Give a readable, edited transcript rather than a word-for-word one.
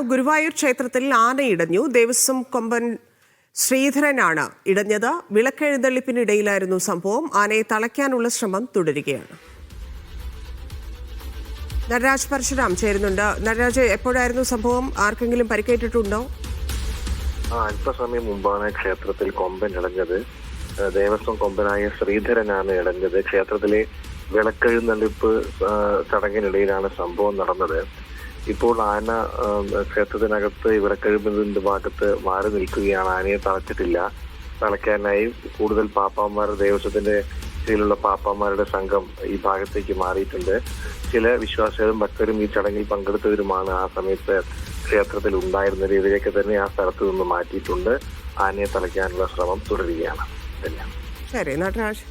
ഗുരുവായൂർ ക്ഷേത്രത്തിൽ ആന ഇടഞ്ഞു. ദേവസ്വം കൊമ്പൻ ശ്രീധരനാണ് ഇടഞ്ഞത്. വിളക്കെഴുന്നള്ളിപ്പിനിടയിലായിരുന്നു സംഭവം. ആനയെ തളയ്ക്കാനുള്ള ശ്രമം തുടരുകയാണ്. നടരാജ് പരശുരാം ചേരുന്നുണ്ട്. നടരാജ്, എപ്പോഴായിരുന്നു സംഭവം? ആർക്കെങ്കിലും പരിക്കേറ്റിട്ടുണ്ടോ? അല്പസമയം മുമ്പാണ് ക്ഷേത്രത്തിൽ കൊമ്പൻ ഇടഞ്ഞത്. ദേവസ്വം കൊമ്പനായ ശ്രീധരനാണ് ഇടഞ്ഞത്. ക്ഷേത്രത്തിലെ വിളക്കെഴുന്നള്ളിപ്പ് ചടങ്ങിനിടയിലാണ് സംഭവം നടന്നത്. ഇപ്പോൾ ആന ക്ഷേത്രത്തിനകത്ത് വിളക്കെഴുന്നതിന്റെ ഭാഗത്ത് മാറി നിൽക്കുകയാണ്. ആനയെ തളച്ചിട്ടില്ല. തളയ്ക്കാനായി കൂടുതൽ പാപ്പാമാർ, ദേവസ്വത്തിന്റെ കീഴിലുള്ള പാപ്പാമാരുടെ സംഘം ഈ ഭാഗത്തേക്ക് മാറിയിട്ടുണ്ട്. ചില വിശ്വാസികളും ഭക്തരും ഈ ചടങ്ങിൽ പങ്കെടുത്തവരുമാണ് ആ സമയത്ത് ക്ഷേത്രത്തിൽ ഉണ്ടായിരുന്നത്. ഇവരെയൊക്കെ തന്നെ ആ സ്ഥലത്ത് നിന്ന് മാറ്റിയിട്ടുണ്ട്. ആനയെ തളയ്ക്കാനുള്ള ശ്രമം തുടരുകയാണ്. ശരി നടരാജ്.